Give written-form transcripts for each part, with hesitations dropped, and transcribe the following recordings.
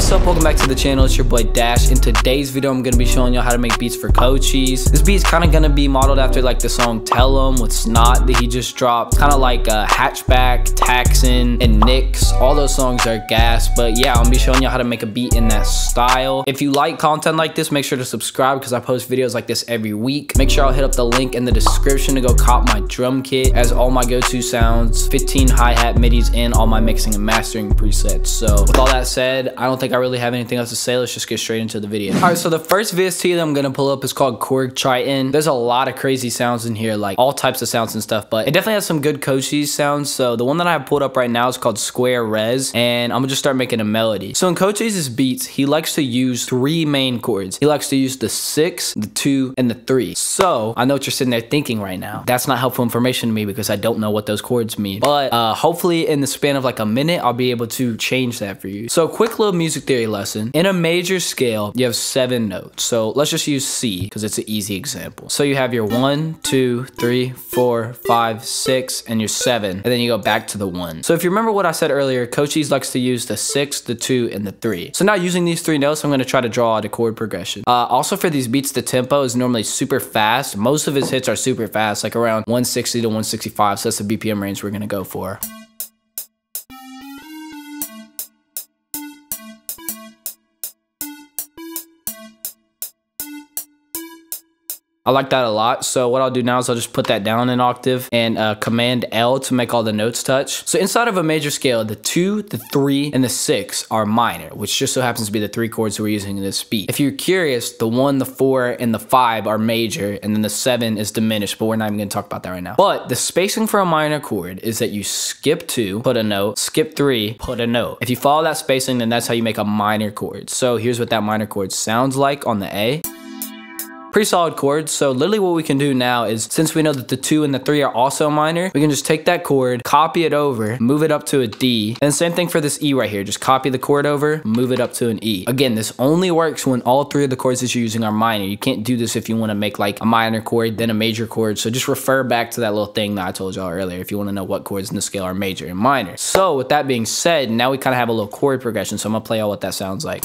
What's up, welcome back to the channel. It's your boy Dash. In today's video I'm gonna be showing you how to make beats for cochise. This beat's kind of gonna be modeled after like the song Tell 'Em with Snot that he just dropped. Kind of like Hatchback, Taxin, and Nix. All those songs are gas, but yeah, I'm gonna be showing you how to make a beat in that style. If you like content like this, make sure to subscribe because I post videos like this every week. Make sure I'll hit up the link in the description to go cop my drum kit. It has all my go-to sounds, 15 hi-hat midis, and all my mixing and mastering presets. So with all that said, I don't think I really have anything else to say. Let's just get straight into the video. All right, so the first VST that I'm gonna pull up is called Korg Triton. There's a lot of crazy sounds in here, like all types of sounds and stuff, but it definitely has some good cochise sounds. So the one that I have pulled up right now is called Square Res, and I'm gonna just start making a melody. So in Cochise's beats, he likes to use 3 main chords. He likes to use the 6, the 2, and the 3. So I know what you're sitting there thinking right now. That's not helpful information to me because I don't know what those chords mean. But hopefully in the span of like a minute, I'll be able to change that for you. So quick little music theory lesson. In a major scale, you have 7 notes. So let's just use C because it's an easy example. So you have your 1, 2, 3, 4, 5, 6, and your 7. And then you go back to the 1. So if you remember what I said earlier, cochise likes to use the 6, the 2, and the 3. So now using these 3 notes, I'm going to try to draw out a chord progression. Also for these beats, the tempo is normally super fast. Most of his hits are super fast, like around 160 to 165. So that's the BPM range we're going to go for. I like that a lot. So what I'll do now is I'll just put that down an octave and Command L to make all the notes touch. So inside of a major scale, the 2, the 3, and the 6 are minor, which just so happens to be the 3 chords we're using in this beat. If you're curious, the 1, the 4, and the 5 are major, and then the 7 is diminished, but we're not even gonna talk about that right now. But the spacing for a minor chord is that you skip 2, put a note, skip 3, put a note. If you follow that spacing, then that's how you make a minor chord. So here's what that minor chord sounds like on the A. Pretty solid chords. So literally what we can do now is, since we know that the 2 and the 3 are also minor, we can just take that chord, copy it over, move it up to a D, and same thing for this E right here. Just copy the chord over, move it up to an E. Again, this only works when all 3 of the chords that you're using are minor. You can't do this if you want to make like a minor chord, then a major chord. So just refer back to that little thing that I told y'all earlier if you want to know what chords in the scale are major and minor. So with that being said, now we kind of have a little chord progression. So I'm gonna play out what that sounds like.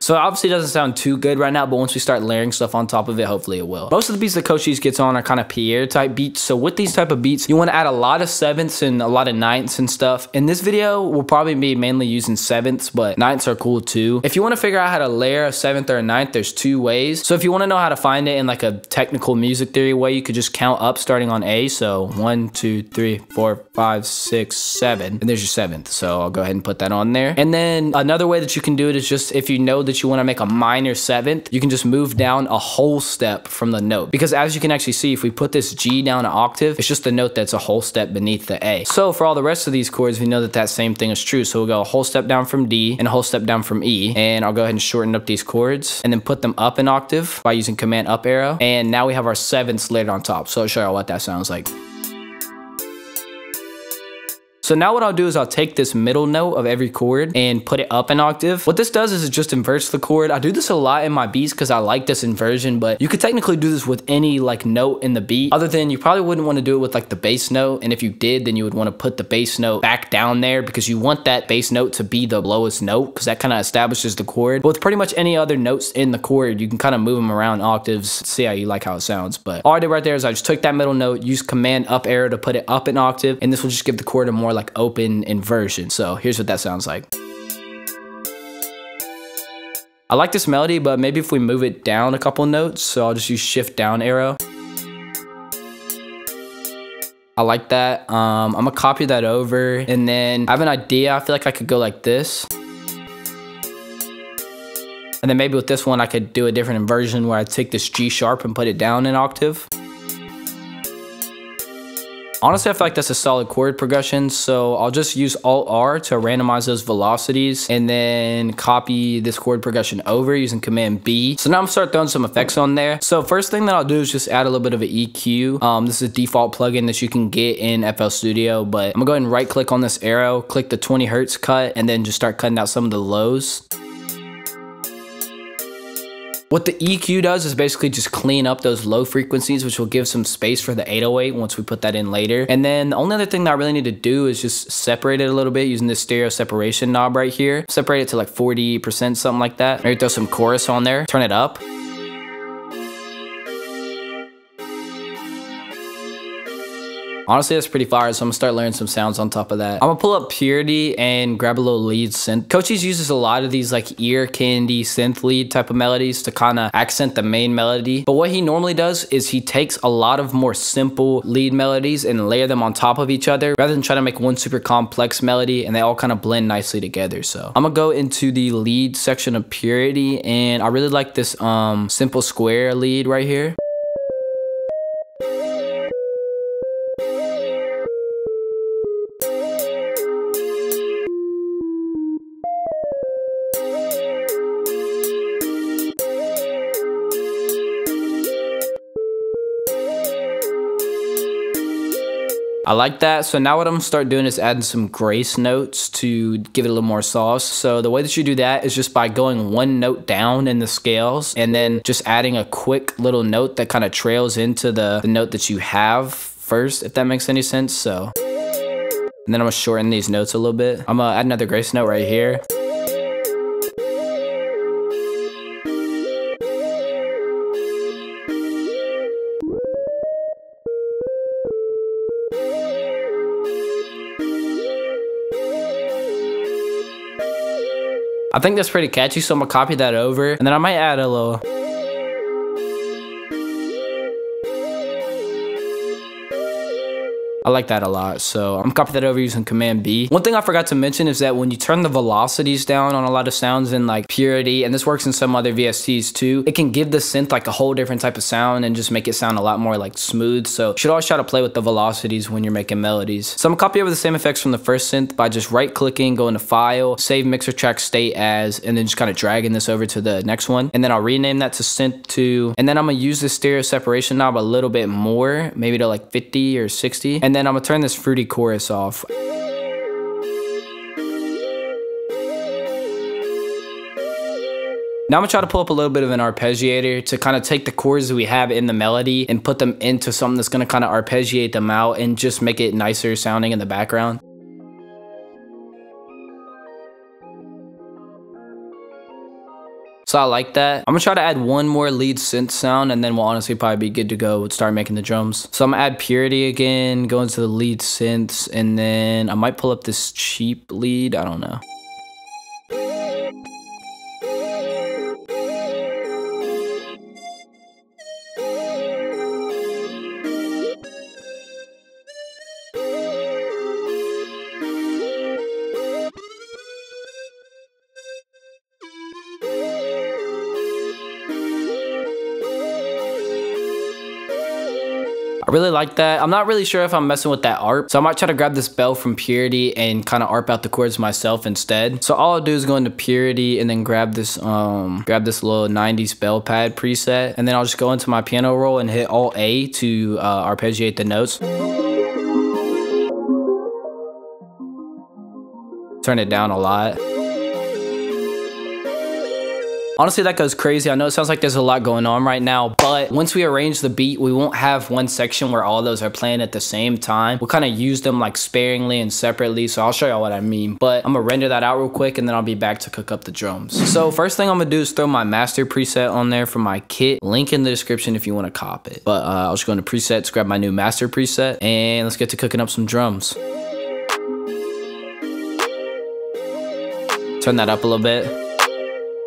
So it obviously doesn't sound too good right now, but once we start layering stuff on top of it, hopefully it will. Most of the beats that cochise gets on are kind of Pierre type beats. So with these type of beats, you want to add a lot of 7ths and a lot of 9ths and stuff. In this video, we'll probably be mainly using 7ths, but 9ths are cool too. If you want to figure out how to layer a 7th or a 9th, there's 2 ways. So if you want to know how to find it in like a technical music theory way, you could just count up starting on A. So 1, 2, 3, 4, 5, 6, 7, and there's your 7th. So I'll go ahead and put that on there. And then another way that you can do it is just if you know that you want to make a minor 7th, you can just move down a whole step from the note. Because as you can actually see, if we put this G down an octave, it's just a note that's a whole step beneath the A. So for all the rest of these chords, we know that that same thing is true. So we'll go a whole step down from D and a whole step down from E. And I'll go ahead and shorten up these chords and then put them up an octave by using Command up arrow. And now we have our 7ths layered on top. So I'll show you what that sounds like. So now what I'll do is I'll take this middle note of every chord and put it up an octave. What this does is it just inverts the chord. I do this a lot in my beats because I like this inversion, but you could technically do this with any like note in the beat, other than you probably wouldn't want to do it with like the bass note. And if you did, then you would want to put the bass note back down there because you want that bass note to be the lowest note because that kind of establishes the chord. But with pretty much any other notes in the chord, you can kind of move them around octaves, see how you like how it sounds. But all I did right there is I just took that middle note, used Command up arrow to put it up an octave, and this will just give the chord a more like open inversion. So here's what that sounds like. I like this melody, but maybe if we move it down a couple notes, so I'll just use shift down arrow. I like that. I'm gonna copy that over, and then I have an idea. I feel like I could go like this. And then maybe with this one, I could do a different inversion where I take this G sharp and put it down an octave. Honestly, I feel like that's a solid chord progression, so I'll just use Alt-R to randomize those velocities and then copy this chord progression over using Command B. So now I'm gonna start throwing some effects on there. So first thing that I'll do is just add a little bit of an EQ. This is a default plugin that you can get in FL Studio, but I'm gonna go ahead and right click on this arrow, click the 20 Hertz cut, and then just start cutting out some of the lows. What the EQ does is basically just clean up those low frequencies, which will give some space for the 808 once we put that in later. And then the only other thing that I really need to do is just separate it a little bit using this stereo separation knob right here. Separate it to like 40%, something like that. Maybe throw some chorus on there, turn it up. Honestly, that's pretty fire, so I'm gonna start layering some sounds on top of that. I'm gonna pull up Purity and grab a little lead synth. Cochise uses a lot of these like ear candy synth lead type of melodies to kind of accent the main melody. But what he normally does is he takes a lot of more simple lead melodies and layer them on top of each other rather than try to make one super complex melody, and they all kind of blend nicely together. So I'm gonna go into the lead section of Purity, and I really like this simple square lead right here. I like that. So now what I'm gonna start doing is adding some grace notes to give it a little more sauce. So the way that you do that is just by going one note down in the scales and then just adding a quick little note that kind of trails into the note that you have first, if that makes any sense. So, and then I'm gonna shorten these notes a little bit. I'm gonna add another grace note right here. I think that's pretty catchy, so I'm gonna copy that over, and then I might add a little. I like that a lot, so I'm gonna copy that over using Command B. One thing I forgot to mention is that when you turn the velocities down on a lot of sounds in like Purity, and this works in some other VSTs too, it can give the synth like a whole different type of sound and just make it sound a lot more like smooth. So you should always try to play with the velocities when you're making melodies. So I'm gonna copy over the same effects from the first synth by just right clicking, go into File, save mixer track state as, and then just kind of dragging this over to the next one. And then I'll rename that to synth 2. And then I'm gonna use the stereo separation knob a little bit more, maybe to like 50 or 60. And then I'm gonna turn this fruity chorus off. Now I'm gonna try to pull up a little bit of an arpeggiator to kind of take the chords that we have in the melody and put them into something that's gonna kind of arpeggiate them out and just make it nicer sounding in the background. So I like that. I'm gonna try to add one more lead synth sound, and then we'll honestly probably be good to go and start making the drums. So I'm gonna add Purity again, go into the lead synths, and then I might pull up this cheap lead, I don't know. I really like that. I'm not really sure if I'm messing with that ARP, so I might try to grab this bell from Purity and kind of ARP out the chords myself instead. So all I'll do is go into Purity and then grab this little 90s bell pad preset, and then I'll just go into my piano roll and hit Alt A to arpeggiate the notes. Turn it down a lot. Honestly, that goes crazy. I know it sounds like there's a lot going on right now, but once we arrange the beat, we won't have one section where all those are playing at the same time. We'll kind of use them like sparingly and separately, so I'll show y'all what I mean. But I'm gonna render that out real quick, and then I'll be back to cook up the drums. So first thing I'm gonna do is throw my master preset on there for my kit. Link in the description if you want to cop it. But I'll just go into presets, grab my new master preset, and let's get to cooking up some drums. Turn that up a little bit.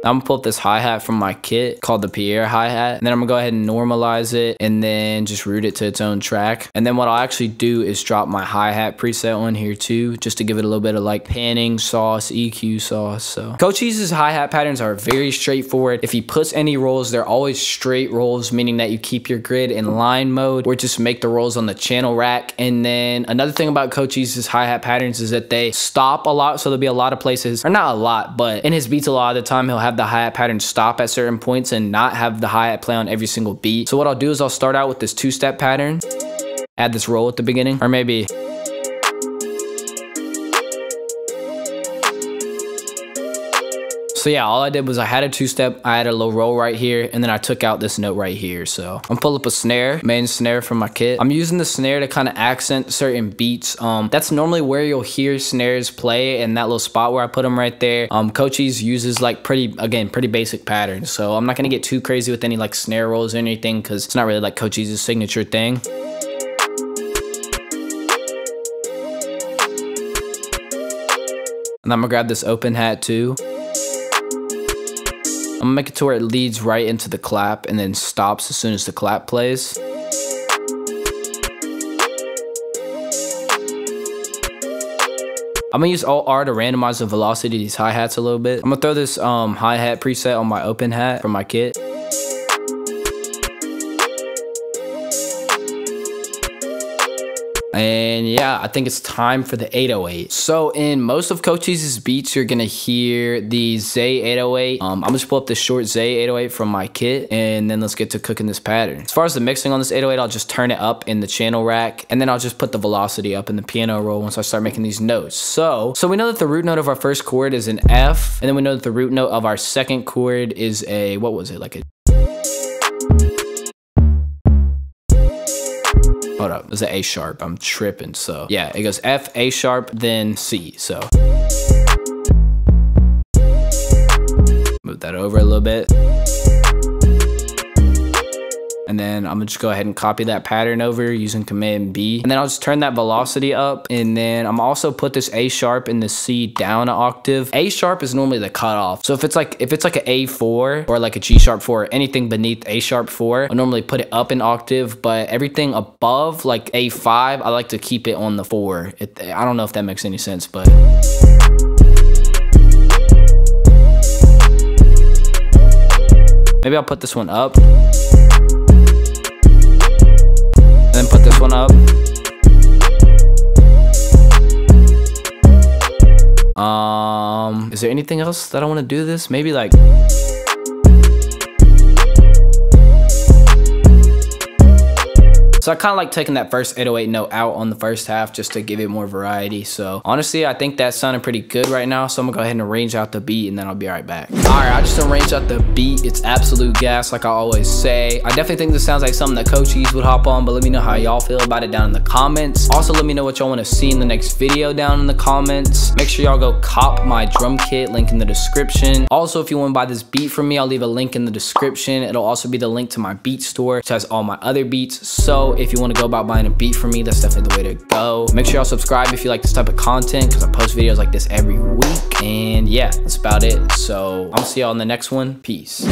I'm gonna pull up this hi-hat from my kit called the Pierre hi-hat, and then I'm gonna go ahead and normalize it and then just route it to its own track. And then what I'll actually do is drop my hi-hat preset on here too, just to give it a little bit of like panning sauce, EQ sauce. So Cochise's hi-hat patterns are very straightforward. If he puts any rolls, they're always straight rolls, meaning that you keep your grid in line mode or just make the rolls on the channel rack. And then another thing about Cochise's hi-hat patterns is that they stop a lot, so there'll be a lot of places, or not a lot, but in his beats a lot of the time he'll have the hi-hat pattern stop at certain points and not have the hi-hat play on every single beat. So what I'll do is I'll start out with this two-step pattern, add this roll at the beginning, or maybe So yeah, all I did was I had a two-step, I had a low roll right here, and then I took out this note right here. So I'm gonna pull up a snare, main snare from my kit. I'm using the snare to kind of accent certain beats. That's normally where you'll hear snares play, in that little spot where I put them right there. Cochise uses like pretty basic patterns, so I'm not gonna get too crazy with any like snare rolls or anything, because it's not really like Cochise's signature thing. And I'm gonna grab this open hat too. I'm gonna make it to where it leads right into the clap and then stops as soon as the clap plays. I'm gonna use Alt-R to randomize the velocity of these hi-hats a little bit. I'm gonna throw this hi-hat preset on my open hat from my kit. And yeah, I think it's time for the 808. So in most of Cochise's beats, you're gonna hear the Zay 808. I'm just pull up the short Zay 808 from my kit, and then let's get to cooking this pattern. As far as the mixing on this 808, I'll just turn it up in the channel rack, and then I'll just put the velocity up in the piano roll once I start making these notes. So we know that the root note of our first chord is an F, and then we know that the root note of our second chord is a, what was it, like a, hold up, it's an A sharp, I'm tripping. So yeah, it goes F, A sharp, then C. So move that over a little bit. And then I'm gonna just go ahead and copy that pattern over using Command B. And then I'll just turn that velocity up. And then I'm also put this A sharp and the C down an octave. A sharp is normally the cutoff. So if it's like an A4 or like a G sharp 4, or anything beneath A sharp 4, I'll normally put it up an octave, but everything above like A5, I like to keep it on the 4. I don't know if that makes any sense, but maybe I'll put this one up. Then put this one up. Is there anything else that I want to do this? Maybe like, so I kind of like taking that first 808 note out on the first half just to give it more variety. So honestly, I think that sounded pretty good right now. So I'm gonna go ahead and arrange out the beat, and then I'll be right back. All right, I just arranged out the beat. It's absolute gas, like I always say. I definitely think this sounds like something that Cochise would hop on, but let me know how y'all feel about it down in the comments. Also, let me know what y'all want to see in the next video down in the comments. Make sure y'all go cop my drum kit, link in the description. Also, if you want to buy this beat from me, I'll leave a link in the description. It'll also be the link to my beat store, which has all my other beats. So if you want to go about buying a beat from me, that's definitely the way to go. Make sure y'all subscribe if you like this type of content, because I post videos like this every week. And yeah, that's about it. So I'm gonna see y'all in the next one. Peace.